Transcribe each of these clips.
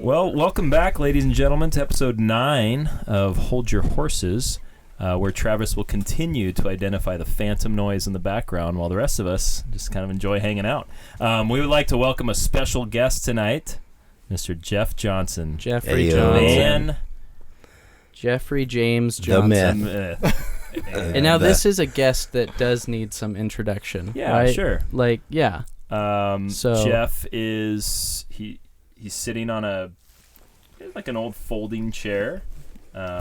Well, welcome back, ladies and gentlemen, to episode 9 of Hold Your Horses, where Travis will continue to identify the phantom noise in the background while the rest of us just kind of enjoy hanging out. We would like to welcome a special guest tonight, Mr. Jeff Johnson. Jeffrey Johnson. Man. Jeffrey James Johnson. The myth. And now this is a guest that does need some introduction. Yeah, right? sure. Like, yeah. So Jeff is... He's sitting on like an old folding chair.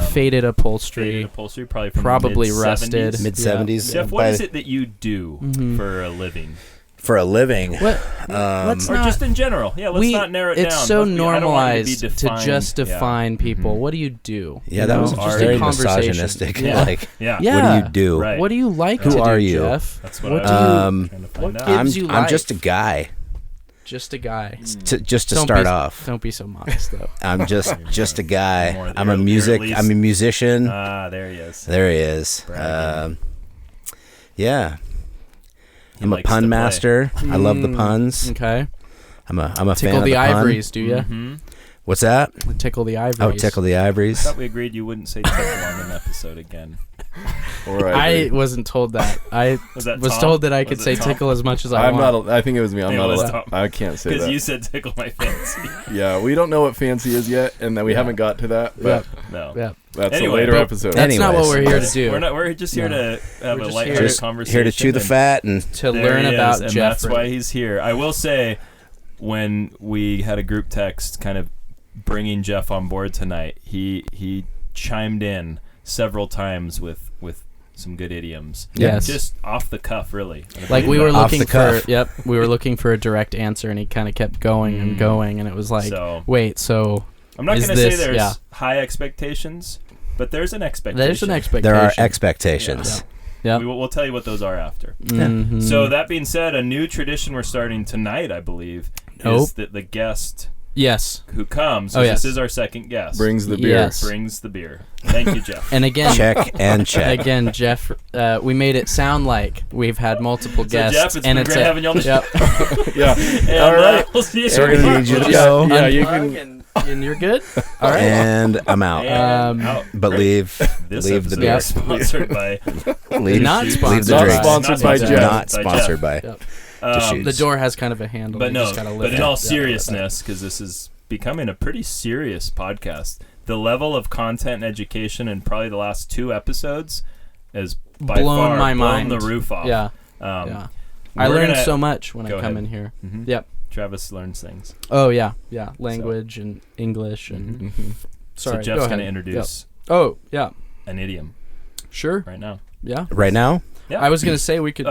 Faded upholstery. Probably rusted. Mid-70s. Jeff, what is it that you do for a living? For a living? Let's or not, just in general. Yeah, let's not narrow it down. It's so normalized to just define people. Mm-hmm. What do you do? Yeah, that was just very misogynistic. Yeah. What do you do? Right. What do you like Who to are do, you? Jeff? That's what I'm trying to find what out. gives you I'm life? just a guy. Just a guy. Just to start off. Don't be so modest, though. I'm just a guy. I'm a least... musician. There he is. There he is. Yeah. I'm a pun master. I love the puns. Okay. I'm a fan of the Tickle the ivories, pun. do you? Mm-hmm. What's that? Tickle the ivories. Oh, tickle the ivories. I thought we agreed you wouldn't say tickle on an episode again. I wasn't told that. I was told that I could say tickle as much as I want. I think it was me. I'm not allowed. I can't say that. Because you said tickle my fancy. Yeah, we don't know what fancy is yet, and that we haven't got to that. But that's a later episode. That's not what we're here to do. We're just here to have a lighthearted conversation. Here to chew the fat and to learn about Jeffrey. And that's why he's here. I will say, when we had a group text kind of bringing Jeff on board tonight, he chimed in several times with some good idioms. Yes. Just off the cuff, really. Like we were looking for, cuff. we were looking for a direct answer, and he kind of kept going and going, and it was like, wait, so I'm not going to say there's high expectations, but there's an expectation. There's an expectation. There are expectations. Yeah. We'll tell you what those are after. Mm-hmm. So that being said, a new tradition we're starting tonight, I believe, is that the guest who comes, this is our second guest, brings the beer. Yes. Brings the beer. Thank you, Jeff. And again, check. Again, Jeff, we made it sound like we've had multiple guests. Jeff, it's been great having you on the show. Yeah. And, all right. We'll see you We're going to need you to go. Yeah, you can. And you're good? All right. And I'm out. But leave the beer. Sponsored by... Not sponsored by Jeff. Not sponsored by... The door has kind of a handle. But in all seriousness, because this is becoming a pretty serious podcast, the level of content and education in probably the last 2 episodes has by far blown the roof off. Yeah. I learned so much when I come in here. Mm-hmm. Yep. Travis learns things. Oh, yeah. Yeah. Language and English. And Sorry, so Jeff's going to introduce an idiom. Sure. Right now. Yeah. Right now? Yeah. I was going to say we could...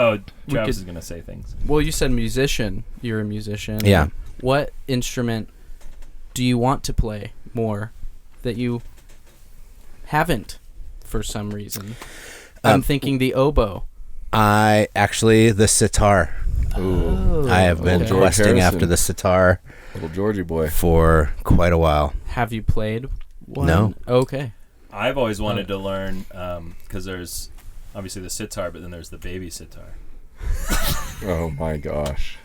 Travis is going to say things. Well, you said musician. You're a musician. Yeah. What instrument do you want to play more that you haven't for some reason? I'm thinking the oboe. The sitar. Ooh. I have been questing after the sitar. Little Georgie boy. For quite a while. Have you played one? No. Okay. I've always wanted to learn because there's obviously the sitar, but then there's the baby sitar. Oh my gosh.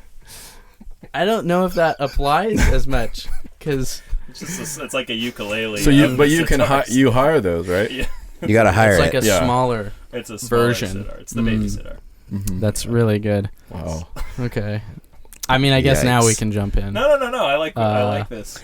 I don't know if that applies as much because it's like a ukulele. So you can hire those, right? Yeah. You got to hire it. It's like a smaller version. Sitar. It's the baby sitar. Mm-hmm. That's really good. Wow. Okay. I mean, I guess now we can jump in. No. I like this.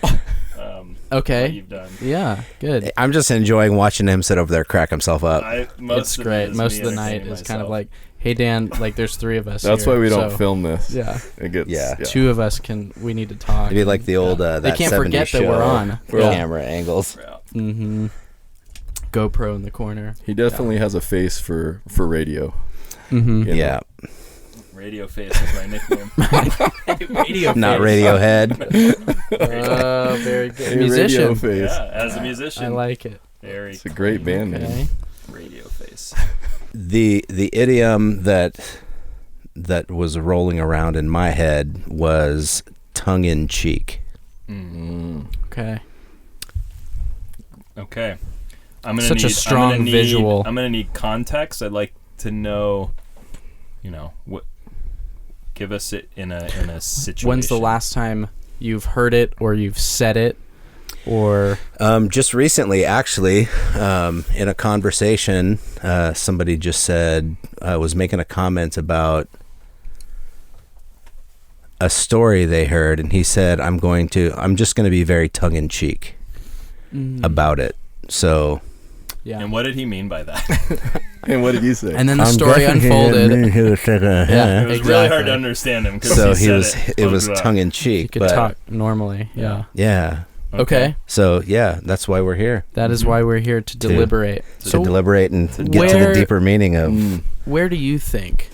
Okay. What you've done. Yeah. Good. I'm just enjoying watching him sit over there, crack himself up. It's great. Most of the night is kind of like, hey Dan, like there's 3 of us. That's here, why we don't film this. Yeah. It gets 2 of us we need to talk. It'd be like the old that they can't 70s forget show that we're on. Camera angles. Mm-hmm. GoPro in the corner. He definitely has a face for radio. Mm-hmm. Yeah. Radio face is my nickname. Radio Not face. Radiohead. Very good. Hey, musician. Radio face. Yeah, as a musician. I like it. It's a great band name. Radio face. The idiom that was rolling around in my head was tongue in cheek. Okay. I'm gonna Such a strong visual. I'm gonna need context. I'd like to know, what. Give us it in a situation. When's the last time you've heard it or you've said it, or just recently, actually, in a conversation, somebody just said was making a comment about a story they heard, and he said, I'm just going to be very tongue-in-cheek about it. So, yeah. And what did he mean by that? And what did you say? And then the story unfolded. Yeah, it was really hard to understand him. So it was tongue-in-cheek. He could talk normally. Yeah. Yeah. Okay. So yeah, that's why we're here. That is why we're here to deliberate. To deliberate and get to the deeper meaning of. Where do you think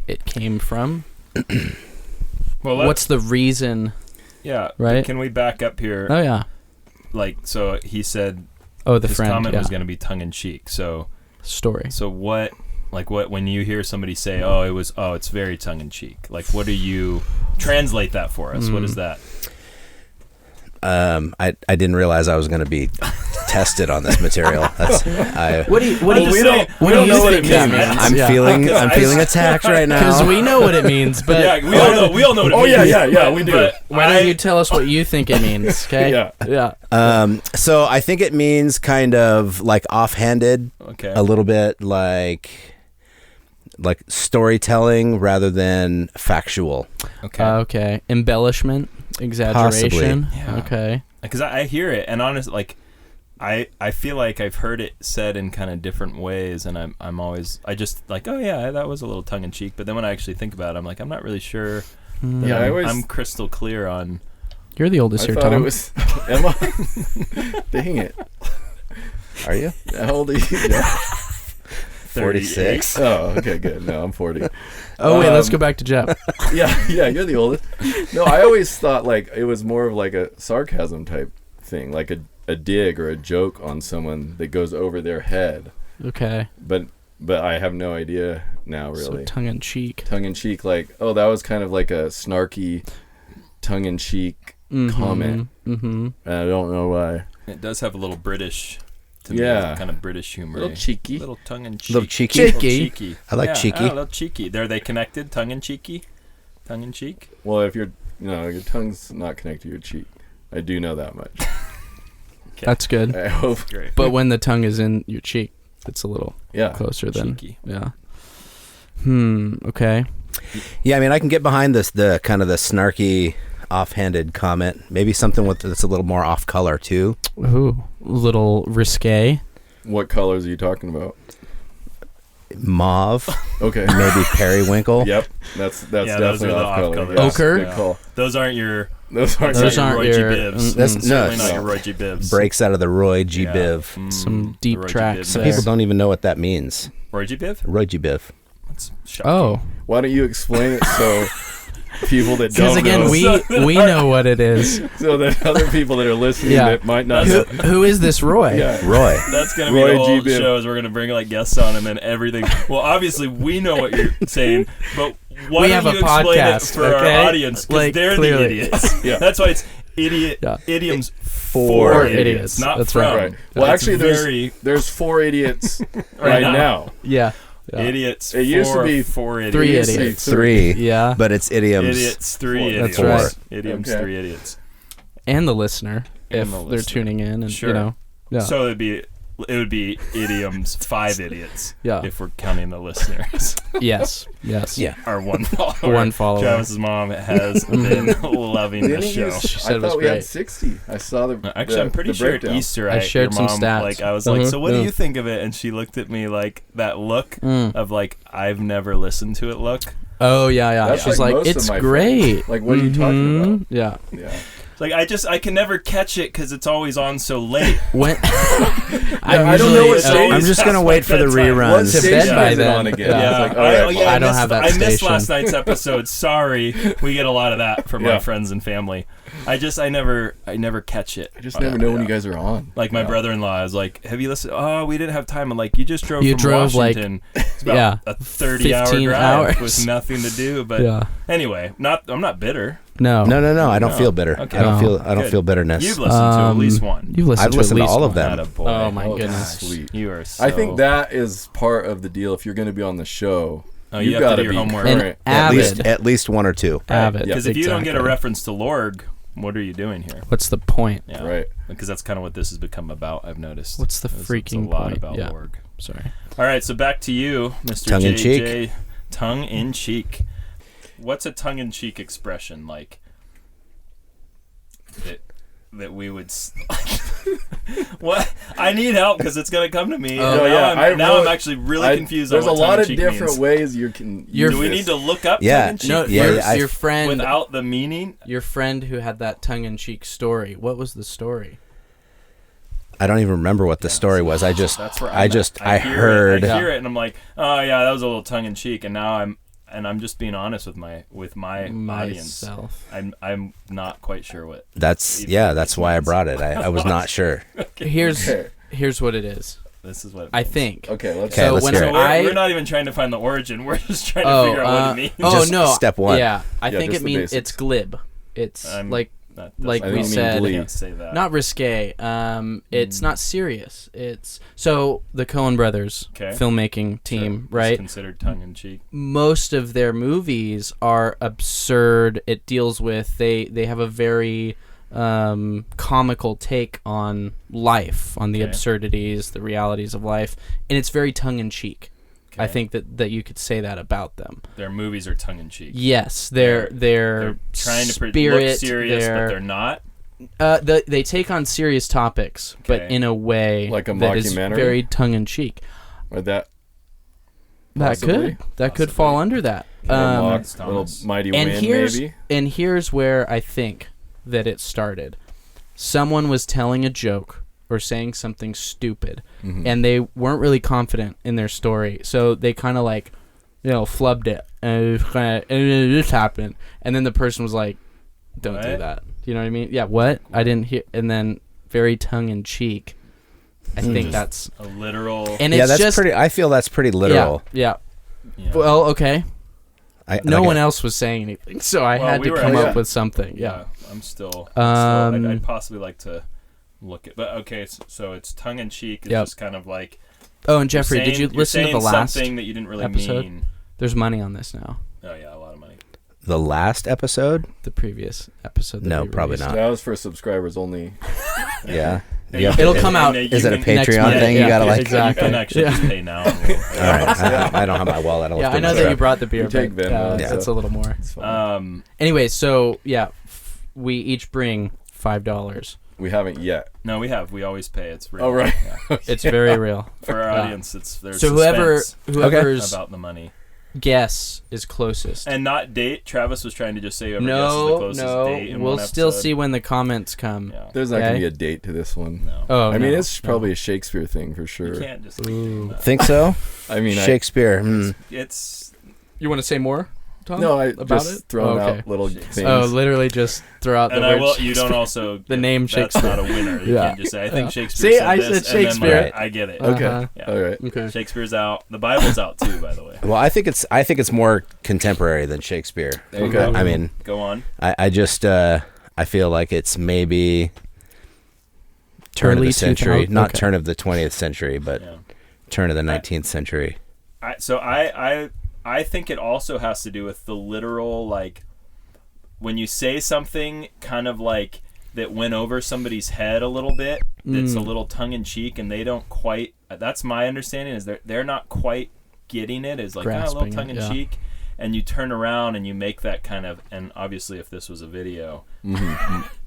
it came from? Well, what's the reason? Yeah. Right. Can we back up here? Oh yeah. Like, so he said. Oh, the his friend. comment was going to be tongue-in-cheek. So. Story. So what? Like what? When you hear somebody say, it's very tongue-in-cheek. Like, what do you translate that for us? What is that? I didn't realize I was going to be tested on this material. What do you think that means? I'm feeling attacked right now. Because we know what it means, but yeah, we all know what it means. Yeah, we do. Why don't you tell us what you think it means? Okay. Yeah. So I think it means kind of like offhanded, a little bit like storytelling rather than factual. Okay. Embellishment, exaggeration. Possibly. Yeah. Okay. Because I hear it, and honestly, like I feel like I've heard it said in kind of different ways, and I'm always just like, oh yeah, that was a little tongue in cheek. But then when I actually think about it, I'm like, I'm not really sure. I'm crystal clear on. You're the oldest here, Tom. It was Emma. Dang it. Are you? How old are you? 46. Oh, okay, good. No, I'm 40. Oh, wait, let's go back to Jeff. Yeah, you're the oldest. No, I always thought like it was more of like a sarcasm type thing, like a dig or a joke on someone that goes over their head. Okay. But I have no idea now, really. So tongue-in-cheek. Tongue-in-cheek, like, that was kind of like a snarky tongue-in-cheek comment. Mm-hmm. And I don't know why. It does have a little British... kind of British humor. A little cheeky. A little tongue-in-cheek. A little cheeky. Cheeky. I like cheeky. A little cheeky. Are they connected? Tongue-in-cheeky? Tongue-in-cheek? Well, if your tongue's not connected to your cheek. I do know that much. Okay. That's good. I hope. Great. But when the tongue is in your cheek, it's a little closer than... Cheeky. Yeah. Okay. Yeah, I mean, I can get behind the kind of the snarky... offhanded comment, maybe something that's a little more off color too. Ooh, little risque. What colors are you talking about? Mauve. Okay. Maybe periwinkle. Yep, that's definitely off color. Yeah. Ochre. Good call. Those aren't your Roy G. Bibbs. That's not your Roy G. Bibbs. Breaks out of the Roy G. Biv. Some deep tracks. Some people don't even know what that means. Roy G. Biv. Roy G. Biv. That's shocking. Oh, why don't you explain it so people that don't because again know, we know what it is, so that other people that are listening that might not know. Who is this Roy? Roy. That's gonna be the whole show. Is we're gonna bring like guests on and then everything. Well, obviously we know what you're saying, but why don't you explain it for our audience? Because they're clearly the idiots. That's why it's idioms for idiots, not that's from. Right. Well, actually, there's 4 idiots right now. Yeah. Idiots. It used to be 4 idiots. 3 idiots. 3. Yeah. But it's idioms. Idiots. 3 idiots. That's right. Idioms. 3 idiots. And the listener, if the they're tuning in, and sure. So it would be idioms 5 idiots. Yeah. If we're counting the listeners. Yes. Yeah. Our one follower. Travis's mom has been loving this show. She said I it was thought we great. had 60. I saw Actually, I'm pretty sure breakdown. at Easter I shared your some mom, stats. Like I was like, so what do you think of it? And she looked at me like that look of like I've never listened to it. Look. Oh yeah. That's She's like like, most it's of my great. friends. Like, what are you talking about? Yeah. It's like I can never catch it because it's always on so late. When I don't know what stage. I'm just gonna wait for the reruns. To bed by then. Again? Yeah. I don't have that I missed station. last night's episode. Sorry, we get a lot of that from my friends and family. I never catch it. I just never know when you guys are on. Like my brother-in-law, I was like, "Have you listened?" Oh, we didn't have time. I'm like, "You just drove from Washington. It's about a 30-hour drive with nothing to do." But anyway, I'm not bitter. No. I don't feel bitter. Okay. I don't feel bitterness. You've listened to at least one. You've listened I've listened to all of one. them. Oh my goodness. Sweet. You are so... I think that is part of the deal. If you're going to be on the show, you you've have got to to do be your homework. current. Avid. At least 1 or 2. Avid. Because if you don't get a reference to Lorg what are you doing here? What's the point? Yeah. Right. Because that's kind of what this has become about, I've noticed. What's the It's freaking a lot point? about Yeah. org. Sorry. All right, so back to you, Mr. Tongue-in-cheek. JJ. Tongue-in-cheek. What's a tongue-in-cheek expression like that we would... What? I need help because it's going to come to me. Oh, and now I'm actually really confused on There's what a lot of tongue-in-cheek different means. ways you can Do use we this. need to look up Yeah. tongue-in-cheek No, Yeah, your friend, without the meaning? your friend who had that tongue-in-cheek story. What was the story? I don't even remember what the story was. I just, That's where I I'm just, at. I heard. I hear it, and I'm like, oh yeah, that was a little tongue in cheek. And now I'm just being honest with my audience. Myself. I'm not quite sure what. That's why I brought it. I was not sure. Here's what it is. This is what I think. Okay, let's Okay, So let's when hear it. we're not even trying to find the origin. We're just trying to figure out what it means. Oh Just no! step one. Yeah, I Yeah, think just it the means basics. it's glib. It's like Like I we think you mean said, glee. Can't say that. not risque. It's not serious. It's so the Coen brothers Okay. filmmaking team, It's right? considered tongue in cheek. Most of their movies are absurd. It deals with they have a very comical take on life, on the Okay. absurdities, the realities of life, and it's very tongue in cheek. I think that you could say that about them. Their movies are tongue in cheek. Yes, they're trying to spirit, look serious, but they're not. They take on serious topics, but Okay. in a way Like a that is mockumentary? very tongue in cheek. Or that That possibly? could fall under that. little Thomas. mighty and wind, here's maybe. and here's where I think that it started. Someone was telling a joke or saying something stupid, and they weren't really confident in their story, so they kind of like, flubbed it, and this happened, and then the person was like, "Don't do What? that." You know what I mean? Yeah. What? I didn't hear. And then very tongue in cheek. I think that's A literal. and Yeah, it's that's just pretty. I feel that's pretty literal. Yeah. Yeah. Well, okay. No like one else was saying anything, so I Well, had we to were come actually- up with something. Yeah. I'm still. Um, I'd possibly like to look at. But okay, so it's tongue in cheek. It's Yep. just kind of like. Oh, and Jeffrey, you're did you saying- listen to you're the saying last something that you didn't really episode? mean? There's money on this now. Oh yeah, a lot of money. The last episode? The previous episode. That No, we probably released. not. That was for subscribers only. Yeah. And You have It'll to- come out. Is it a You can- next Patreon month. thing? Yeah, You gotta like. exactly. You can actually Yeah. just pay now. All right. I don't have my wallet. I'll Yeah, have to I know look that it you up. brought the beer. You take but, Venmo, Yeah. That's a little more. It's fine. Anyway, so yeah, we each bring $5. We haven't yet. No, we have. We always pay. It's real. Oh, right. Yeah. It's very real. For our Yeah. audience, there's So suspense whoever's about the money. guess is closest. And not date. Travis was trying to just say whoever guesses the No, closest no, date in we'll one still episode. see when the comments come. Yeah. There's not going Okay. to be a date to this one. No. Oh, I mean, no, it's no. probably a Shakespeare thing for sure. You can't just keep Ooh. doing that. Think so? I mean, Shakespeare. It's You want to say more, Tom? no, I about just it? throwing Okay. out little Shakespeare. things. Oh, literally just throw out the and I word. will. You don't Shakespeare. also The name That's Shakespeare. not a winner. You Yeah. can't just say I think Yeah. Shakespeare. See, said I this, said and then Shakespeare. like, I get it. Okay. Uh-huh. Yeah. All right. Okay. Shakespeare's out. The Bible's out too, by the way. Well, I think it's more contemporary than Shakespeare. There you Okay. go. I mean, Go on. I just I feel like it's maybe turn Early of the century, 2000 not okay. turn of the 20th century, but Yeah. turn of the 19th century. I think it also has to do with the literal, like, when you say something kind of like that went over somebody's head a little bit, that's a little tongue-in-cheek, and they don't quite, that's my understanding, is they're not quite getting it, is like, a Grasping little it, tongue-in-cheek, and you turn around and you make that kind of, and obviously if this was a video,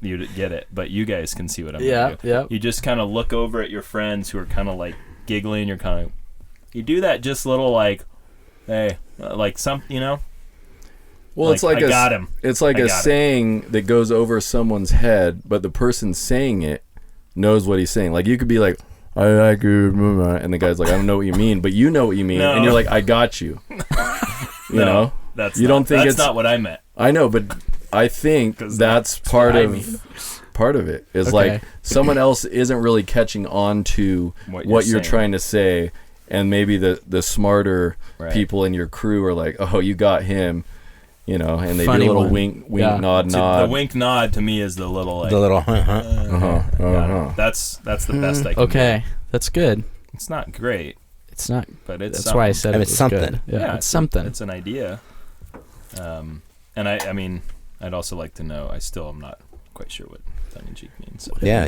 you'd get it, but you guys can see what I'm Yeah, gonna do. yeah. You just kind of look over at your friends who are kind of like giggling, you're kind of, you do that just little like, hey, like some, Well, like, it's like I got him. It's like I a got it. saying that goes over someone's head, but the person saying it knows what he's saying. Like you could be like, "I like you," and the guy's like, "I don't know what you mean," but you know what you mean, No. and you're like, "I got you." You know, That's You not, don't think that's it's- not what I meant. I know, but I think 'Cause that's that's part what I of mean. part of it. Is Okay. like someone else isn't really catching on to What what you're you're saying. trying to say, and maybe the smarter Right. people in your crew are like, "Oh, you got him," and they Funny do a little one. wink, Yeah. nod, The nod. wink nod to me is the little like. The little Uh-huh. That's the best I can Okay, that's good. do. It's not great, It's not. but it's That's why I something. said And it it's was something. good. Yeah, it's something. It's an idea. And I mean, I'd also like to know. I still am not quite sure what tongue-in-cheek means. Yeah.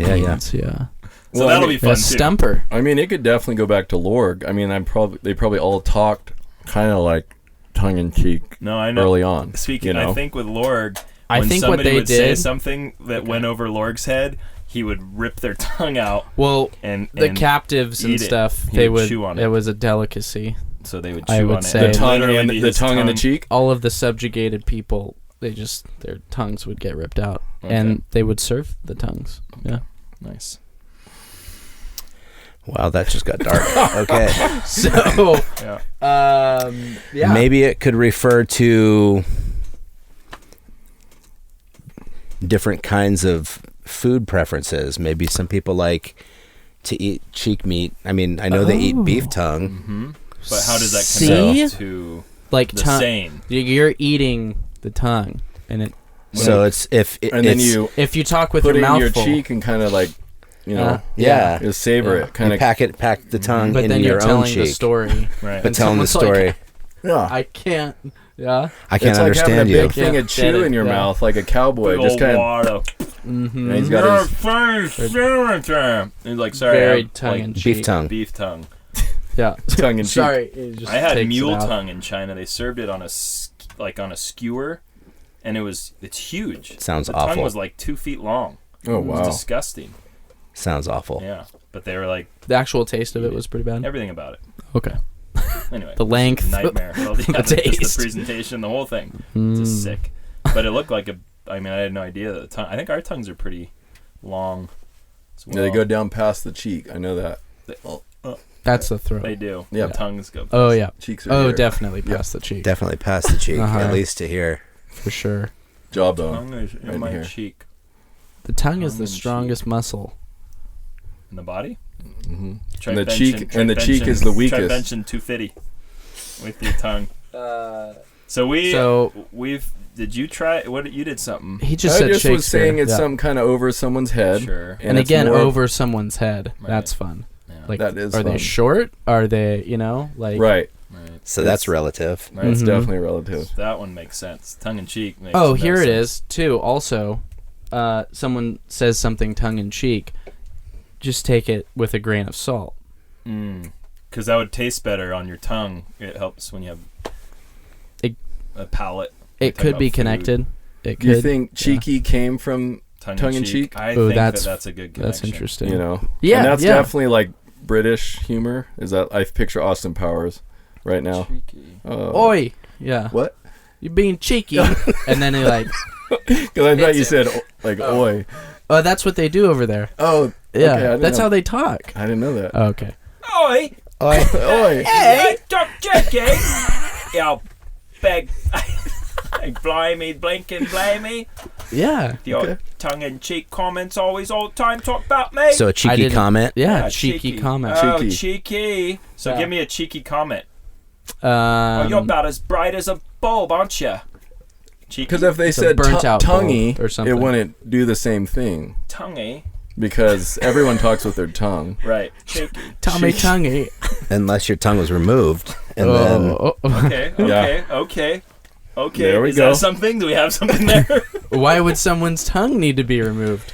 So Well, that'll be fun A too. stumper. I mean, it could definitely go back to Lorg. I mean, they probably all talked kind of like tongue in cheek No, I know. early on. Speaking, you know? I think with Lorg, I when think what somebody they would say did. something that went over Lorg's head, he would rip their tongue out Well, and the and captives and eat it. stuff, He they would would. chew on It it. was a delicacy. so they would chew I would on say. it. the And tongue literally and the his tongue in the tongue- cheek. All of the subjugated people, their tongues would get ripped out, Okay. and they would serve the tongues. Yeah. Nice. Wow, that just got dark. Okay. So, Yeah. yeah. Maybe it could refer to different kinds of food preferences. Maybe some people like to eat cheek meat. I mean, I know they eat beef tongue. Mm-hmm. But how does that See? connect to like the tongue. same? You're eating the tongue, and it. So it's And then you If you talk with put your it in mouth your full, cheek and kind of like, you know, yeah. just savor Yeah. it. Kind You of. pack the tongue but in then your you're own telling cheek. the story. Right. But telling the someone's like, story, Yeah. I can't. Yeah. I can't It's like having a understand big you. thing Yeah. of chew in your Yeah. mouth, like a cowboy. Big Just old kind of. water. Mm-hmm. And he's got his He's like, sorry, I very have, tongue like, in Beef cheek. tongue. beef tongue. Yeah. tongue in cheek. Sorry. It just I had takes it mule out. tongue in China. They served it on a skewer, and it's huge. Sounds the awful. tongue was like 2 feet long. Oh It was wow. disgusting. Sounds awful. Yeah, but they were like The actual taste of it was pretty bad. everything about it. Okay. Anyway, The length. nightmare. Well, yeah, The just taste. the presentation, the whole thing. Mm. Just sick. But it looked like I mean, I had no idea that the tongue. I think our tongues are pretty long. As well. Yeah, they go down past the cheek. I know that. That's the throat. They do. Yeah. The tongues go. Oh yeah. Cheeks are Oh, here. definitely past the cheek. Definitely past the cheek, Uh-huh. at least to here. For sure. Jawbone. Tongue is in Right my here. cheek. The tongue is Tongue the and strongest muscle. In the body. Mm-hmm. Try And the benching- cheek try and the cheek is the Try weakest. benching 250 with your tongue. So we've. Did you try? What you did something? He just I said just Shakespeare. was saying it's yeah. some kind of over someone's head. Sure. And it's again, more- over someone's head. Right. That's fun. Yeah. Like, That is are they fun. short? Are they, like? Right. Right. So that's relative. Right. It's Mhm. definitely relative. That one makes sense. Tongue in cheek makes. Oh, no here it sense. is too. Also, someone says something tongue in cheek. Just take it with a grain of salt. Because that would taste better on your tongue. It helps when you have a palate. It talk could about be food. connected. It You could. think cheeky came from, Tongue in cheek. I Oh, think that's- that's a good connection. That's interesting. you know? Yeah, And that's yeah. definitely like British humor. Is that I picture Austin Powers right now. Cheeky. Oi, yeah. What? You're being cheeky, and then you're like, Because I thought It's you it. said like oi. oh, that's what they do over there. Oh, Yeah, okay, I didn't that's know. how they talk. I didn't know that. Oh, okay. Oi! Oi. Hey, Doc Jackie! Yo, big, blimey, blinking, blimey. Yeah, Your Okay. tongue-in-cheek comments always all the time talk about me. So a cheeky didn't- comment. yeah. Cheeky comment. Oh, Cheeky. cheeky. So Yeah. give me a cheeky comment. Oh, you're about as bright as a bulb, aren't you? Cheeky. Because if they It's a said burnt-out tonguey, bulb or something. it wouldn't do the same thing. tonguey. Because everyone talks with their tongue. Right. Cheeky. Tommy Cheeky. tonguey. Unless your tongue was removed, and then Okay. Okay. Okay. Okay. There we Is go. that something? Do we have something there? Why would someone's tongue need to be removed?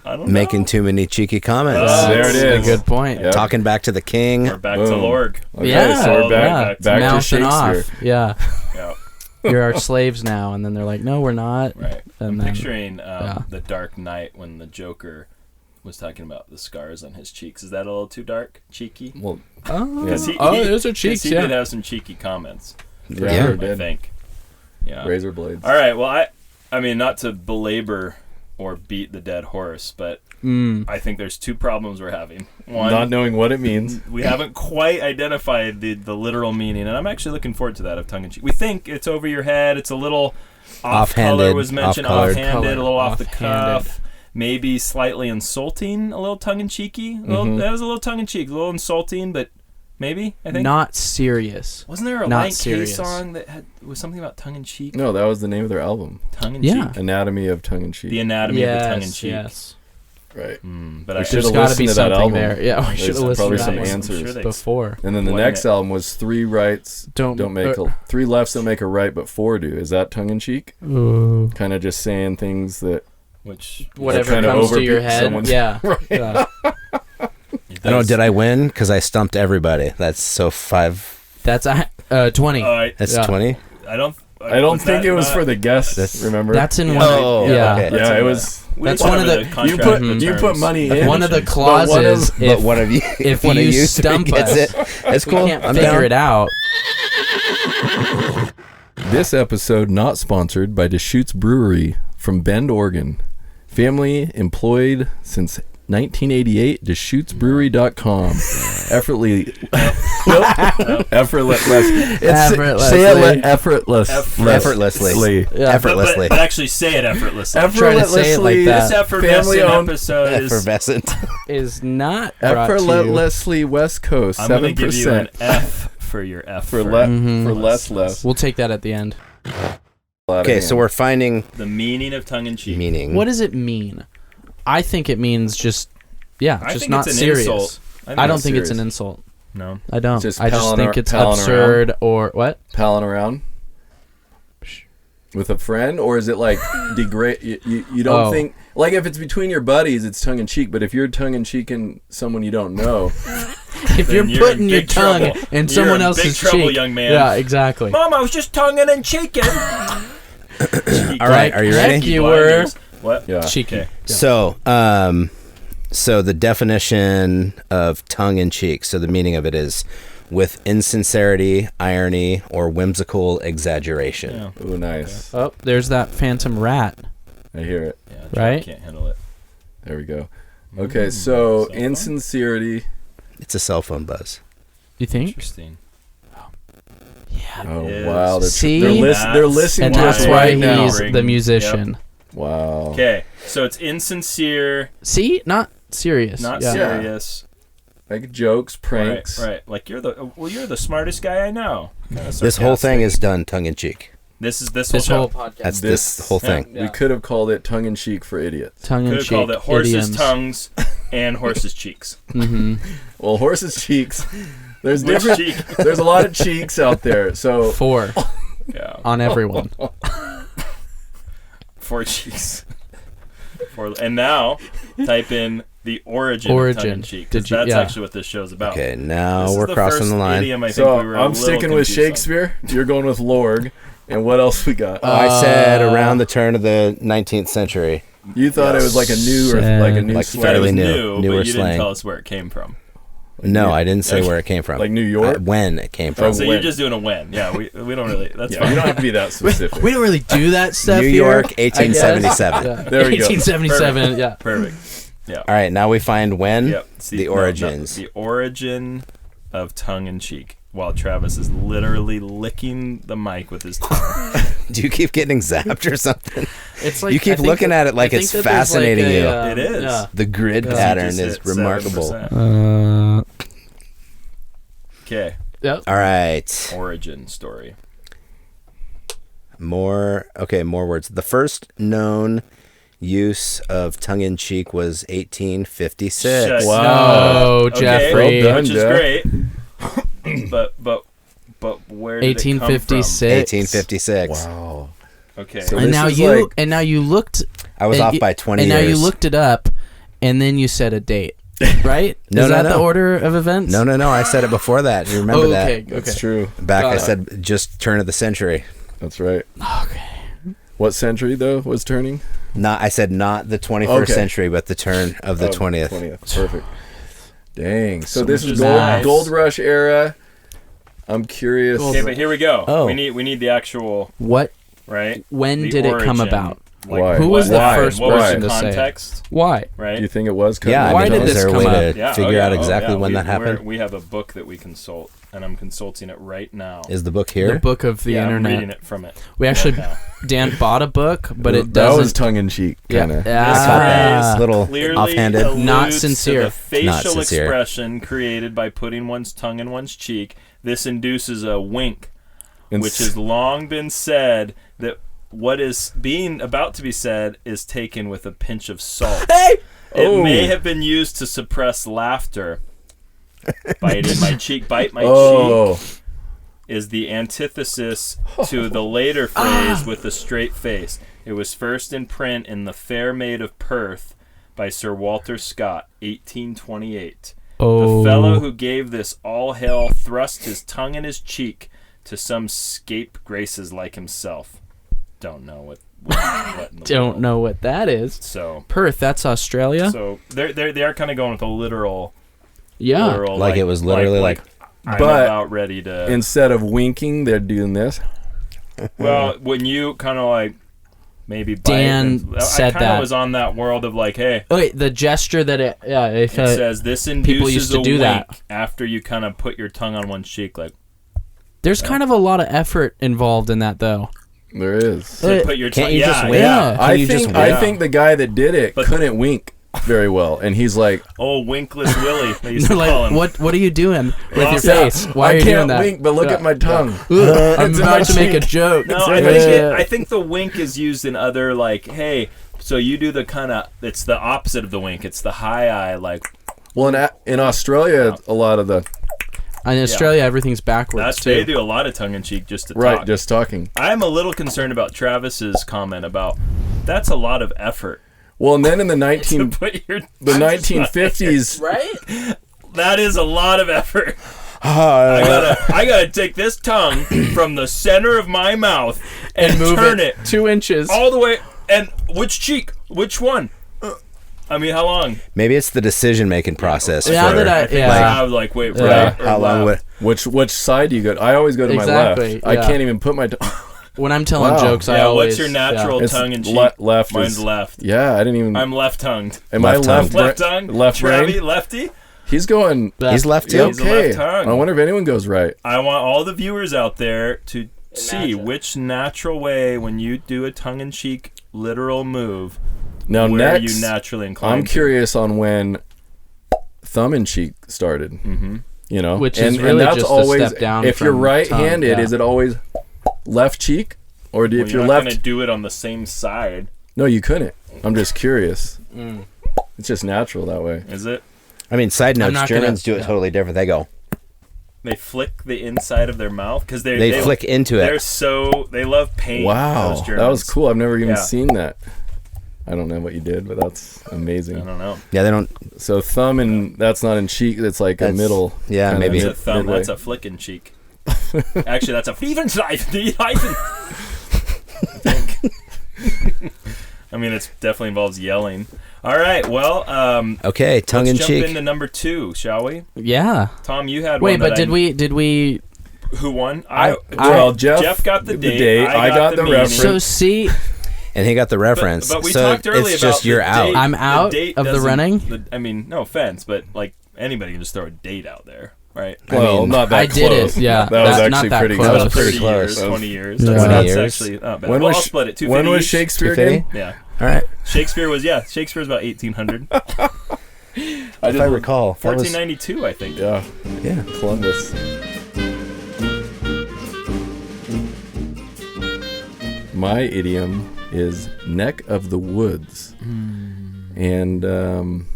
I don't know. making too many cheeky comments. Oh, There it That's is. a good point. Yep. Talking back to the king. We're back to Boom. Lorg. Okay, Yeah, so we're yeah. back to Mouthing Shakespeare. off. Yeah, Yeah. you're our slaves now, and then they're like, no, we're not. Right. And I'm then- picturing yeah. the Dark Knight when the Joker was talking about the scars on his cheeks. Is that a little too dark? Cheeky? Well, Oh, Because those are cheeks. He Yeah. did have some cheeky comments. For Yeah. sure, I Did. think. Yeah. razor blades. All right. Well, I mean, not to belabor or beat the dead horse, but I think there's two problems we're having. One, Not knowing what it means. we haven't quite identified the literal meaning, and I'm actually looking forward to that of tongue-in-cheek. We think it's over your head. It's a little off-color Offhanded, was mentioned, off-colored. offhanded, a little off the Offhanded. cuff. Maybe slightly insulting, a little tongue-in-cheeky. That was a little tongue-in-cheek, a little insulting, but maybe, I think. Not serious. Wasn't there a not Lion K serious. song that was something about tongue-in-cheek? No, that was the name of their album. Tongue-in-cheek? Yeah. Anatomy of Tongue in Cheek. The anatomy of the Yes, tongue-in-cheek. yes. Right. But We I should've There's got to be listened to that something album. there. Yeah, we There's should have probably listened to some that one answers. before. And then the Wasn't next it? album was three rights Don't make three lefts don't make a right, but four do. Is that tongue in cheek? Ooh. Kind of just saying things that which Whatever kinda comes to your overbeat head. someone's- Yeah. Right. Yeah. I know. Did I win? Because I stumped everybody. That's so 5. That's 20. All right. That's Yeah. 20. I don't think it was for the guests. Remember? That's in Yeah. one. Oh, yeah. okay. yeah, it was. That's one of the- You put money in. One of the But one of- clauses. But one of you, if one of you you stump gets us, it. That's we cool. can't I'm figure down. it out. This episode not sponsored by Deschutes Brewery from Bend, Oregon. Family employed since 1988. DeschutesBrewery.com. Effortlessly. Effortless. Say it effortlessly. Yeah. Effortlessly. But actually say it effortlessly. Try to say it like that. This effervescent Family-owned episode is... Effervescent. Is not brought to you. Effortlessly West Coast. I'm going to 7%. give you an F for your effort. for less. We'll take that at the end. Okay, so we're finding The meaning of tongue-in-cheek. meaning. What does it mean? I think it means just think not it's an serious. insult. I don't think it's an serious. insult. No. I don't. Just I just palling think ar- it's palling absurd or what? palling around with a friend, or is it like degrade? You don't think like if it's between your buddies, it's tongue in cheek. But if you're tongue in cheeking someone you don't know, If Then you're you're putting in your big tongue trouble. in You're someone in else's big trouble, cheek, young man. yeah, exactly. Mom, I was just tonguing and cheeking. All right, are you ready? Heck, you were What? yeah. cheeky. Okay. So, so the definition of tongue in cheek. So the meaning of it is with insincerity, irony, or whimsical exaggeration. Yeah. Oh, nice. Oh, there's that phantom rat. I hear it. Yeah, Right? Can't handle it. There we go. Okay, so cell phone? insincerity. It's a cell phone buzz. You think? Interesting. Oh Yes. wow, See? they're listening And to that's us why right now. he's the musician. Wow. Okay, so it's insincere, See? Not serious. not Yeah. serious. Like jokes, pranks. Right. Like you're the smartest guy I know. Kinda This whole thing sarcastic. is done tongue in cheek. This This whole show. podcast. That's This- this whole thing. Yeah. We could have called it tongue in cheek for idiots. Tongue in Could have cheek. called it horses' idioms. tongues and horses' cheeks. Mm-hmm. Well, horses' cheeks. There's Which different. cheek? There's a lot of cheeks out there. So 4 Yeah. on everyone. 4 cheeks. And now type in the origin of tongue-in-cheek. 'Cause Did you- that's yeah. actually what this show's about. Okay, now This is we're the crossing first the line. idiom I think So we were a I'm little sticking with confused on. Shakespeare. You're going with Lorg. And what else we got? I said around the turn of the 19th century. You thought it was like a new Like You said it fairly was new, newer but you didn't slang. tell us where it came from. No, I didn't say where it came from. Like New York? When it came Oh, from. So when? you're just doing a when. Yeah, we don't really. That's Yeah, fine. you don't have to be that specific. We don't really do that stuff New here, York, I guess. 1877. Yeah. There we go. 1877, yeah. Perfect. Yeah. All right, now we find when Yep. See, the origins. the origin of tongue in cheek. While Travis is literally licking the mic with his tongue. Do you keep getting zapped or something? It's like You keep I think looking that- at it like I it's think that there's fascinating you. It is. Yeah. The grid Yeah. pattern Just is hit remarkable. 7%. Okay. Yep. All right. Origin story. More words. The first known use of tongue in cheek was 1856. Shut- Wow. No, Okay, Jeffrey. well done. which is Jeff. great. but where did it come from? 1856. 1856. Wow. Okay. So And this now is you like- and now you looked I was and off you- by 20 and years. now you looked it up and then you said a date. Right? No, Is no, that no. the order of events? No. I said it before that. You remember Oh, okay. that? That's true. Back, Got I it. said just turn of the century. That's right. Okay. What century though was turning? I said not the 21st Okay. century, but the turn of the 20th. 20th. Perfect. Dang. So So this much is is nice. gold rush era. I'm curious. Okay, but here we go. Oh. We need the actual What? right. When The did it come origin. about? Why? Who was the Why? first What was person the to say it? context? Why? Right. Do you think it was? Yeah, I Why mean, did is this there a come way up? to figure out exactly when that happened? We have a book that we consult, and I'm consulting it right now. Is the book here? The book of the I'm internet. reading it from it. We actually right now. Dan bought a book, but it That was doesn't. tongue in cheek, Yeah. kind of. Yeah. I caught that. Ah. Little Clearly offhanded. alludes Not to sincere. the facial Not sincere. expression created by putting one's tongue in one's cheek. This induces a wink, which has long been said that what is being about to be said is taken with a pinch of salt. Hey! It may have been used to suppress laughter. Bite my cheek Oh, is the antithesis to the later phrase with a straight face. It was first in print in The Fair Maid of Perth by Sir Walter Scott, 1828. The fellow who gave this all hail thrust his tongue in his cheek to some scapegraces like himself. Don't know what in the Don't world. know what that is. So Perth, that's Australia. So they are kind of going with a literal. Yeah. Literal, Like it was literally like I'm But about ready to. Instead of winking, they're doing this. Well, when you kind of like maybe bite Dan said I kind that. of was on that world of like, hey, Wait, the gesture that it says this people induces used to a do wink that. after you kind of put your tongue on one cheek, like there's kind of a lot of effort involved in that, though. There is. to put your can't tongue. you Yeah, just wink? Yeah. Can you just I wink? think the guy that did it But- couldn't wink very well, and he's like, Oh, winkless Willie. They used They're to call like, him. what are you doing with your Lost face? Why are I you can't doing that? wink, but look Yeah. at my tongue. I'm It's in my about to make a cheek. joke. No, I think the wink is used in other like, hey, so you do the kind of. It's the opposite of the wink. It's the high eye, like Well, in Australia, a lot of the In Australia, everything's backwards that's. too. They do a lot of tongue in cheek just to right, talk. just talking. I'm a little concerned about Travis's comment about that's a lot of effort Well, and then in the to put your the 1950s, Right? That is a lot of effort. I gotta take this tongue from the center of my mouth and Move turn it 2 inches. all the way. And which cheek? Which one? I mean, how long? maybe it's the decision-making process. Yeah, for, that I- I think yeah. I was like, wait, Yeah. right or how long left? would which side do you go? I always go to my Exactly, left. I yeah. can't even put my tongue. When I'm telling Wow. jokes, I Yeah, always... what's your natural It's tongue and cheek? left. Mine's is- left. Yeah, I didn't even. I'm left-tongued. Am I left-tongued. left? Left-tongued? Left Travi, brain. lefty? He's going. Yeah. he's left too? Yeah, He's a okay. left tongue. I wonder if anyone goes right. I want all the viewers out there to see Imagine. which natural way, when you do a tongue-in-cheek literal move, Now where next, you naturally incline I'm to. curious on when thumb in cheek started. Mm-hmm. You know, Which is really that's just a always, step down if you're from right-handed, tongue, yeah. is it always left cheek, or Well, if you're not left? going to do it on the same side, No, you couldn't. I'm just curious. Mm. It's just natural that way. is it? I mean, side I'm notes, not gonna- Germans do it yeah. totally different. They go, They flick the inside of their mouth because they flick into They're it. so they love pain. Wow, those that Germans. was cool. I've never even Yeah. seen that. I don't know what you did, but that's I amazing. don't know. Yeah, they don't. So thumb and that's not in cheek. It's like a That's- middle. yeah, kinda maybe. That's a thumb. midway. That's a flicking cheek. Actually, that's a Fievenschleifen. I mean, it definitely involves yelling. All right, well, Okay, tongue in let's jump cheek. into number 2, shall we? Yeah. Tom, you had Wait, one. but did we... Who won? Well, Jeff got the the date. date, I got the meaning. reference. So see... And he got the reference. But we so talked earlier it's about just you're the out. date. I'm out date of the doesn't- running? I mean, no offense, but like anybody can just throw a date out there, right? Well, mean, not that I did close. it, yeah. That was That- not actually that pretty close. That close. was pretty 30 close. years, 20 years. Yeah. That's, 20 that's years. actually not bad. When Well, was I'll split it. when was 250 each. Shakespeare 250? again? Yeah. All right. Shakespeare was about 1800. If I recall, that was 1492, I think. Yeah, yeah. Columbus. My idiom is neck of the woods, and I'm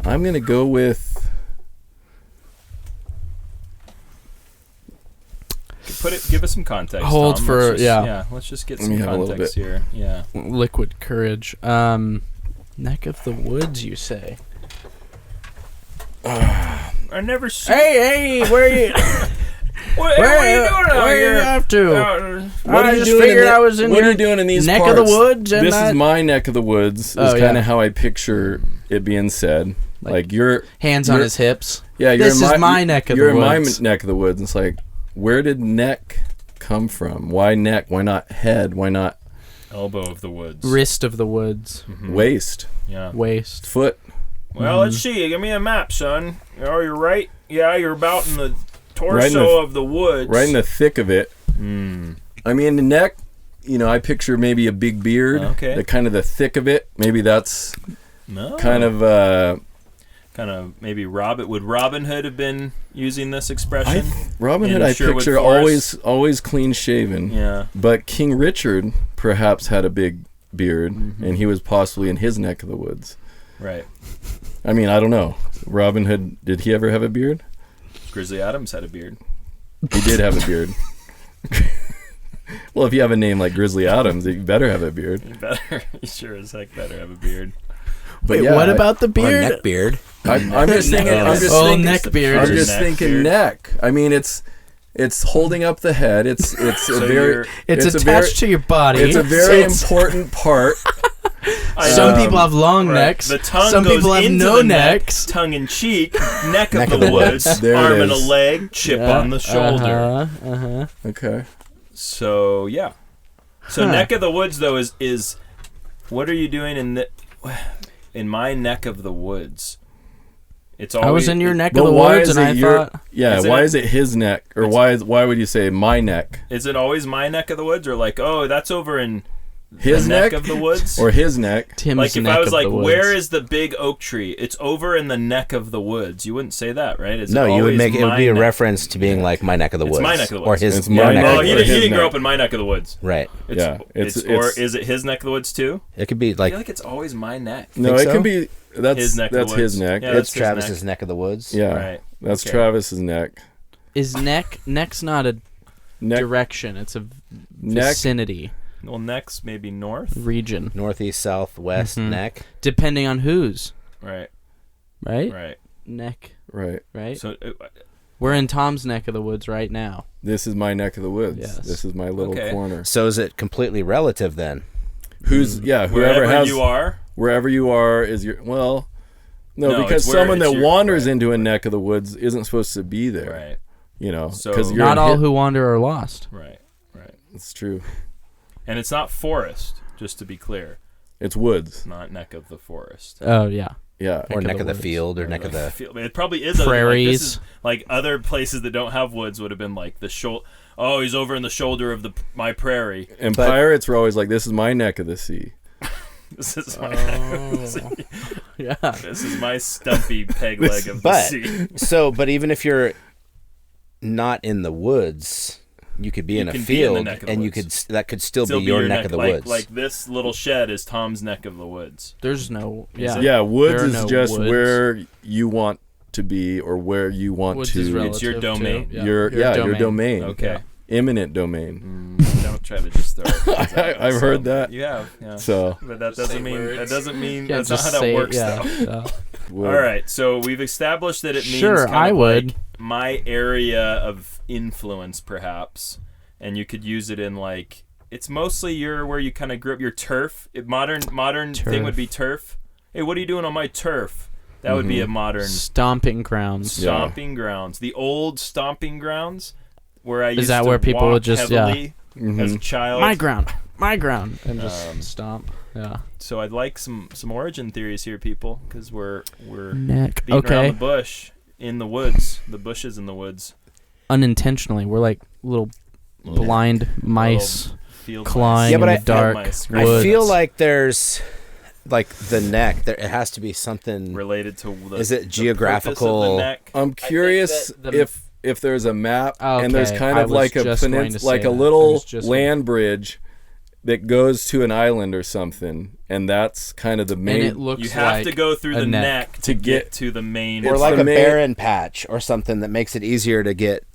gonna go with. Give us some context. Hold Tom. for- Let's just, yeah. Let's just get Let some me have a little context bit. here. Yeah. Liquid courage. Neck of the woods, you say? I never see. Hey, where are you? What are you doing out Where here? you have to? What I are you just doing? figured I was in what are your you doing in these neck parts? of the woods, and This I- is my neck of the woods. Is Oh, kind yeah. of how I picture it being said. Like you're Hands on you're- his hips. Yeah, you're This in is my neck of the You're in woods. my neck of the woods. It's like, where did neck come from? Why neck? Why not head? Why not Elbow of the woods. Wrist of the woods. waist? Yeah. Waist. Foot? Well, let's see. Give me a map, son. Oh, you're right. Yeah, you're about in the torso Right in the- of the woods. Right in the thick of it. I mean, the neck, I picture maybe a big beard. Okay. The kind of the thick of it. Maybe that's No. kind of... Maybe would Robin Hood have been using this expression? Robin In Hood, I Sherwood picture Forest? always clean shaven. Yeah. But King Richard perhaps had a big beard, and he was possibly in his neck of the woods. Right. I mean, I don't know. Robin Hood, did he ever have a beard? Grizzly Adams had a beard. He did have a beard. Well, if you have a name like Grizzly Adams, you better have a beard. You sure as heck better have a beard. But Wait, what about the Or beard? neck beard. I'm just thinking. Neck beard. I'm just Neck thinking beard. neck. I mean, it's holding up the head. It's So a very you're- It's a attached to your body. It's a very important part. Some people have long Right. necks. The tongue Some goes people have into no the neck, necks. tongue in cheek, neck Neck of the woods, There it arm and a is. leg, chip on the shoulder. Okay. So yeah. So Huh. neck of the woods though is what are you doing in my neck of the woods? It's always I was in your neck But of the why woods, is and I it your? thought, Yeah. Is Why it- is it his neck, or why would you say my neck? Is it always my neck of the woods, or like, oh, that's over in His the neck neck of the woods? or his neck? Tim's Like if neck I was of like, the woods. where is the big oak tree? It's over in the neck of the woods. You wouldn't say that, right? Is No, it you would always make it would my be a neck? reference to being like my neck of the It's woods, my neck of the or woods. his It's your my neck neck Oh, of he the or woods. didn't his grow neck. up in my neck of the woods. Right. Yeah, Is it his neck of the woods too? It could be I like feel like it's always my neck. No, Think it so? could be that's His neck of the that's his woods. neck. Yeah, it's his Travis's neck. neck of the woods. Yeah, Right. that's Okay. Travis's neck. Is neck's not a Neck, direction. It's a neck. vicinity, Well, neck's maybe north. region, Northeast, south, west, Mhm. neck. depending on whose. Right. Right? Right. Neck. Right. Right. So We're in Tom's neck of the woods right now. This is my neck of the woods. Yes. This is my little Okay. corner. So is it completely relative then? Whoever wherever has you are. wherever you are is your No, No, because it's where someone it's that your- wanders right. into a neck of the woods isn't supposed to be there. Right. You know, So- because Not all who wander are lost. Right. Right. It's true. And it's not forest, just to be clear. It's woods. It's not neck of the forest. Oh yeah. Yeah. Or Neck of neck the of the woods. field, or neck of the... It probably is Prairies. Like other places that don't have woods would have been like the shoulder. Oh, he's over in the shoulder of my prairie. And But- pirates were always like, "This is my neck of the sea." This is my Yeah. this is my stumpy peg leg of the But sea. so, but even if you're not in the woods, you could be You in a can be in the field, neck of the and you woods. could that could still be your neck of the like, woods. Like this little shed is Tom's neck of the woods. There's no. Is Yeah. it? Yeah, woods There are is no just woods. where you want to be or where you want Woods to. is It's your relative, domain. too. Yeah. Your domain. Okay. Yeah. Imminent domain. Don't try to just throw it. I've heard that. You have. Yeah. So But that doesn't mean Can't that's not just how that say it, works yeah. though. wood. All right, so we've established that it means Sure, kind I of would. like my area of influence, perhaps, and you could use it in like it's mostly where you kind of grew up, your turf. Modern thing would be turf. Hey, what are you doing on my turf? That would be a modern Stomping grounds. stomping grounds. The old stomping grounds where I used that to where people walk would just- heavily as a child. My ground, and just stomp. Yeah. So I'd like some origin theories here, people, because we're Neck. beating around Okay. the bush in the woods, the bushes in the woods. Unintentionally, we're like little blind mice Field clawing Yeah, in but the I- dark mice. I woods. feel like there's like the neck. There, it has to be something. related to the Is it the geographical- purpose of the neck. I'm curious that the- if there's a map and there's Okay, kind I of was like a just going to say like a that. I little was just- land bridge that goes to an island or something, and that's kind of the and main. it looks You have like to go through a the neck. neck to get to the main. or It's like the a main- barren patch or something that makes it easier to get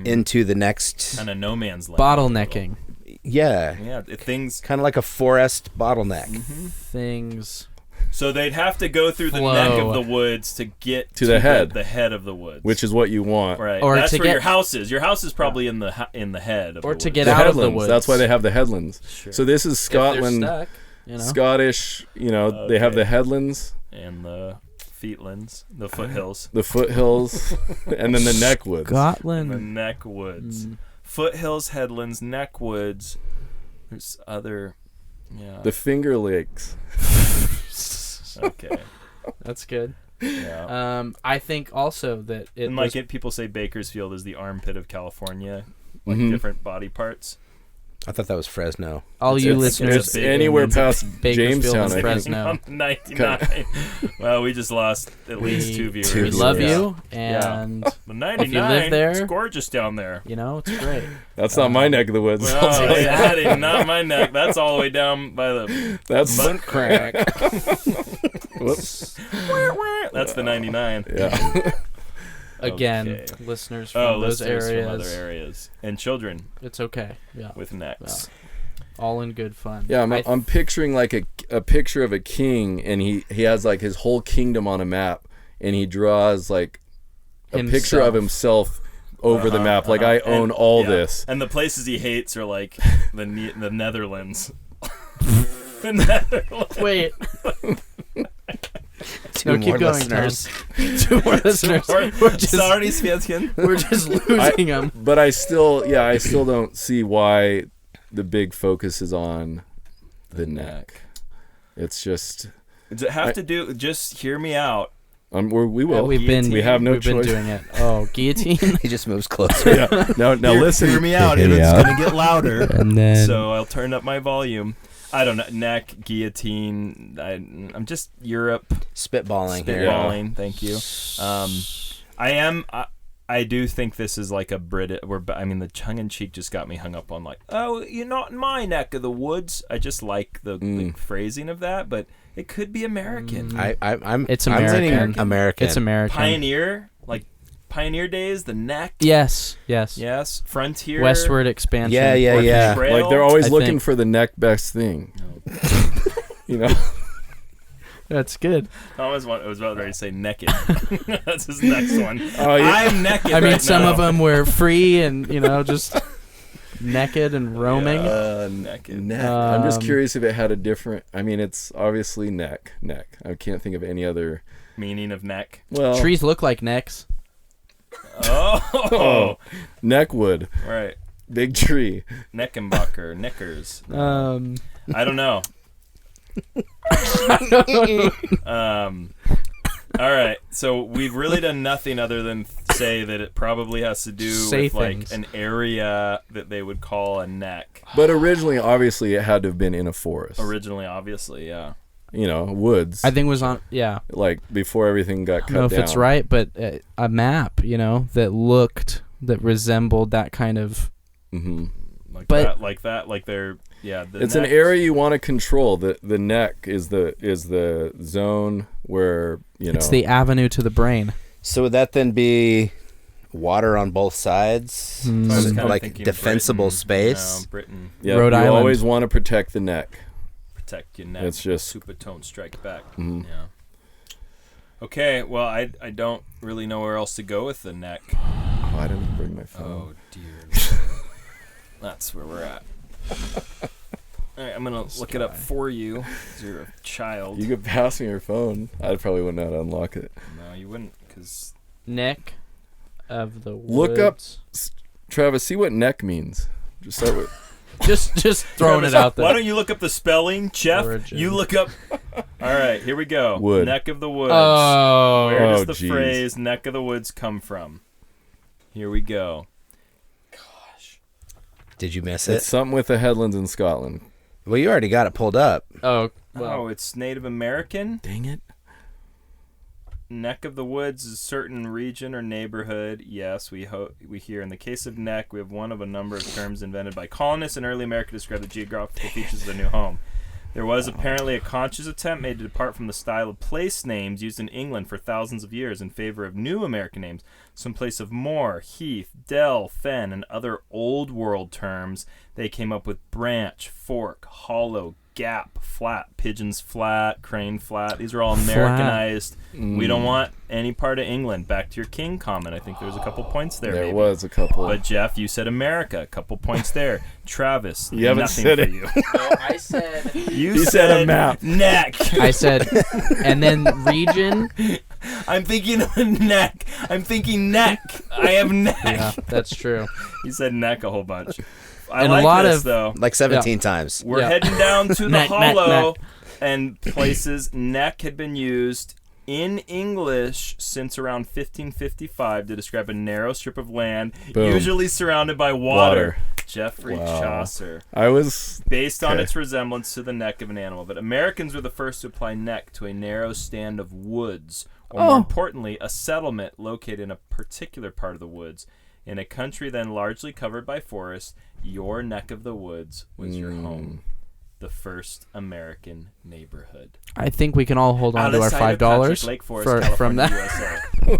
into the next. kind of no man's land. bottlenecking Yeah, Yeah, things. kind of like a forest bottleneck. things. So they'd have to go through the Flow. neck of the woods to get To the head. the head of the woods, which is what you want. right. Or That's to where get- your house is. Your house is probably in the head of Or the to woods. get The out of the headlands. woods. That's why they have the headlands. Sure. So this is If they're Scotland, stuck, you know? Scottish. You know, they have Okay. the headlands, and the feetlands, the foothills, the foothills, and then the neck woods. the Scotland. neck woods, Mm. foothills, headlands, neck woods. There's other, yeah. The Finger Lakes. Okay. That's good. Yeah. I think also that it And was like people say Bakersfield is the armpit of California, like Mhm. different body parts. I thought that was Fresno. all you it's- listeners. it's It's anywhere It's past Bakersfield Jamestown, and I think. Fresno. On 99. Well, we just lost at least two viewers. We love Yeah. you, and The 99. If you live there- it's gorgeous down there. you know it's great. That's not my neck of the woods. Well, that is not my neck. That's all the way down by the That's butt crack. whoops. That's the 99. Yeah. Again, Okay. listeners from those listeners areas. from other areas. And children It's okay. Yeah. with necks. All in good fun. Yeah, I'm picturing like a picture of a king, and he has like his whole kingdom on a map, and he draws like a picture of himself over the map, like I own all this. And the places he hates are like the Netherlands. The Netherlands. Wait. Two more listeners. Two more listeners. Sorry, Svetskin. We're just losing them. But I still don't see why the big focus is on the neck. It's just. Does it have to do? Just hear me out. We will. We have no choice. We've been doing it. Oh, guillotine. He just moves closer. Yeah. Now listen. Hear me out. It's going to get louder. And then. So I'll turn up my volume. I don't know. Neck, guillotine. I'm just Europe. Spitballing here. Spitballing. Thank you. I do think this is like a Brit. The tongue-in-cheek just got me hung up on like, oh, you're not in my neck of the woods. I just like the phrasing of that, but it could be American. It's American. I'm American. It's American. Pioneer, like Pioneer days, the neck. Yes. Frontier. Westward expansion. Yeah. Trail. Like they're always looking for the next best thing. You know. That's good. I was about ready to say naked. That's his next one. Oh, yeah. I'm naked. I mean, right some now. of them were free and just naked and roaming. Naked. I'm just curious if it had a different. I mean, it's obviously neck. I can't think of any other Meaning of neck. Well, trees look like necks. Oh, neckwood. right. Big tree. Neckenbacher, knickers. I don't know. All right, so we've really done nothing other than say that it probably has to do with like an area that they would call a neck. But originally, obviously, it had to have been in a forest. Obviously, yeah. Woods. I think it was on, like before everything got cut down. I don't know if it's right, but a map, that resembled that kind of. Mm-hmm. Like they're. Yeah, it's an area you want to control. The neck is the zone where It's the avenue to the brain. So would that then be water on both sides, like defensible space? No, Britain. Yeah, Rhode Island. You always want to protect the neck. Protect your neck. It's just Supertone strike back. Mm-hmm. Yeah. Okay, well I don't really know where else to go with the neck. Oh, I didn't bring my phone. Oh dear. That's where we're at. All right, I'm gonna look it up for you. 'Cause you're a child. You could pass me your phone. I probably wouldn't know how to unlock it. No, you wouldn't, because Neck of the woods. Look up, Travis. See what neck means. Just start with. just throwing it out there. Why don't you look up the spelling, Jeff? Origin. You look up. All right, here we go. Wood. Neck of the woods. Oh. Where does the geez. phrase "neck of the woods" come from? Here we go. Did you miss it? It's something with the headlands in Scotland. Well, you already got it pulled up. Oh. Oh, it's Native American. Dang it. Neck of the woods is a certain region or neighborhood. Yes, we hear. In the case of neck, we have one of a number of terms invented by colonists in early America to describe the geographical features of their new home. There was apparently a conscious attempt made to depart from the style of place names used in England for thousands of years in favor of new American names. So in place of moor, heath, dell, fen, and other old world terms, they came up with branch, fork, hollow, gap, flat, pigeons flat, crane flat. These are all Americanized. We don't want any part of England. Back to your king comment. I think there was a couple points there. There maybe. was a couple. But Jeff, you said America. A couple points there. Travis, You haven't nothing said for it. you. No, I said. You said a map. Neck. I said, and then region. I'm thinking of a neck. I'm thinking neck. I have neck. Yeah, that's true. You said neck a whole bunch. I And like a lot this, of- though. Like 17 times. We're Yeah. heading down to the Neck, neck, hollow, neck. and places neck had been used in English since around 1555 to describe a narrow strip of land, Boom. usually surrounded by water. Jeffrey Chaucer. I was Based on Okay. its resemblance to the neck of an animal. But Americans were the first to apply neck to a narrow stand of woods, or more importantly, a settlement located in a particular part of the woods. In a country then largely covered by forest, your neck of the woods was your home. The first American neighborhood. I think we can all hold on to our Outside of $5 Patrick Lake Forest, from California, that. USA.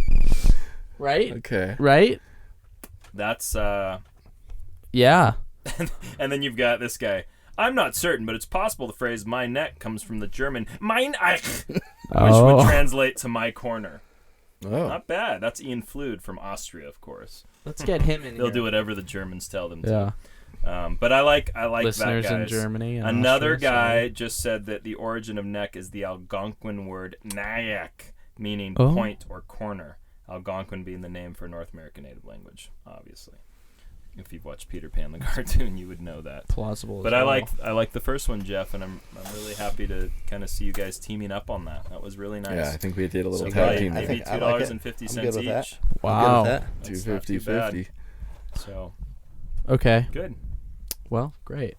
Right? Okay. Right? That's Yeah. and then you've got this guy. I'm not certain, but it's possible the phrase "my neck" comes from the German "mein Eich," which would translate to "my corner." Oh. Not bad. That's Ian Flood from Austria, of course. Let's get him in They'll here. do whatever the Germans tell them to. Yeah. But I like Listeners that guy. in Germany. And Another Austria, guy just said that the origin of neck is the Algonquin word "nayak," meaning Oh. point or corner. Algonquin being the name for North American Native language, obviously. If you've watched Peter Pan the cartoon, you would know that. Plausible. But as well. I like the first one, Jeff, and I'm really happy to kind of see you guys teaming up on that. That was really nice. Yeah, I think we did a little So tag team. maybe I like it. $2.50 I'm good with that. each. Wow. That's not too 250. bad. So Okay. good. Well, great.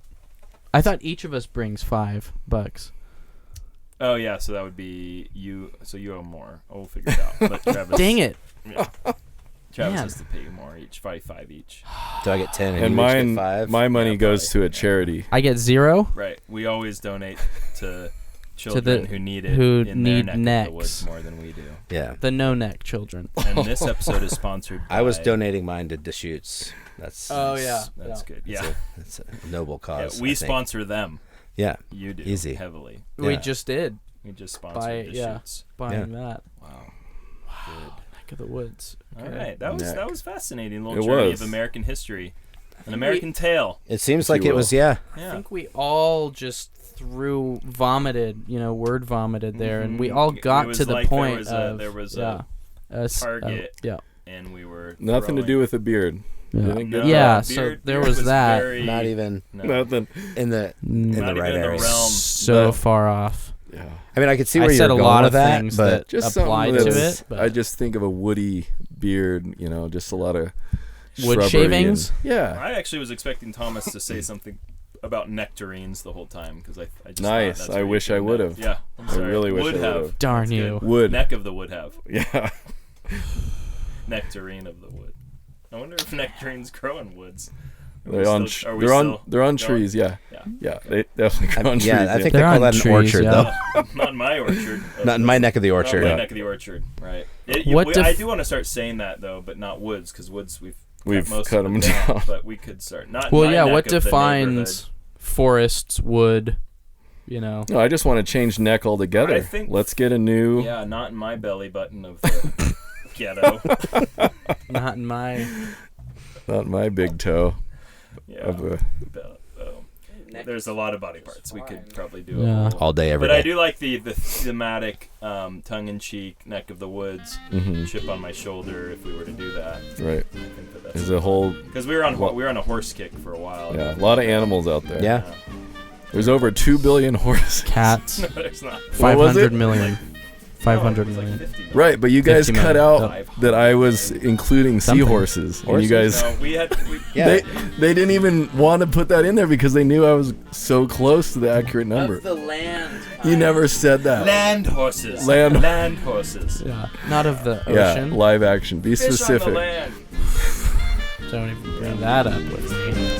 I thought each of us brings $5. Oh yeah, so that would be you. So you owe more. Oh, we'll figure it out. But Travis, Dang it. Yeah. Travis Man. has to pay you more each, five each. Do I get 10 And you each get mine, 5? my money Yeah, goes probably. to a charity. I get 0. Right. We always donate to children who need it who in need their neck of the necks. woods more than we do. Yeah. The no-neck children. And this episode is sponsored by... I was donating mine to Deschutes. That's That's good. it's Yeah. it's a noble cause. We I think. sponsor them. Yeah. You do. Easy. Heavily. We Yeah. just did. We just sponsored By- yeah. Deschutes. Buying that. Wow. Neck of the woods. All Okay. right. That Neck. was fascinating. A little It journey was. of American history. An American tale. It seems If you like it will. was, yeah. I Yeah. think we all just vomited there, and we all It got was to the like point there was a target. yeah. And we were Nothing to do with the beard. Yeah. Didn't get Yeah, that. so there was that. Not even Nothing. in the Not right even in the area. realm. So But- far off. Yeah. I mean, I could see I where said you're a going lot with of that, things but that Just applied something to that's- it. But I just think of a woody beard, just a lot of wood shrubbery shavings. and- yeah. I actually was expecting Thomas to say something about nectarines the whole time because I just thought Nice. that's I where you wish came I down. would've. Yeah, I'm I sorry. really wish would I have. would've. Darn That's you. good. Wood. Neck of the would have. Yeah. Nectarine of the wood. I wonder if nectarines grow in woods. They're on going? trees, yeah. Yeah. Yeah, they definitely grow on trees. yeah, I think They're they call on that an trees, orchard, yeah. though. Not in my orchard. Not in my neck of the orchard. Not in my Yeah. neck of the orchard, right. What I do want to start saying that, though, but not woods, because woods We've most cut of them down. But we could start. Not Well, my yeah. neck What of the defines forests, wood? No, I just want to change neck altogether. I think- Let's get a new... Yeah, not in my belly button of the ghetto. Not in my. Not my big toe. Yeah. Of a, There's a lot of body parts. We could probably do Yeah. a whole... All day, every But day. I do like the thematic, tongue-in-cheek neck of the woods, chip on my shoulder. If we were to do that, right. I think that's There's a whole... because we were on a horse kick for a while. Yeah, a lot of animals out there. Yeah. There's over 2 billion horses. Cats. No, there's not. What was 500 it? million. 500 million. 50 million. Right, but you guys 50 cut million. out that I was including Something. seahorses. And you guys... No, Yeah. They didn't even want to put that in there because they knew I was so close to the accurate number. Of the land. You never said that. land horses. Land- Land horses. Yeah. Not of the Yeah, ocean. live action. Be Fish on the specific. land. Don't even bring that up with me.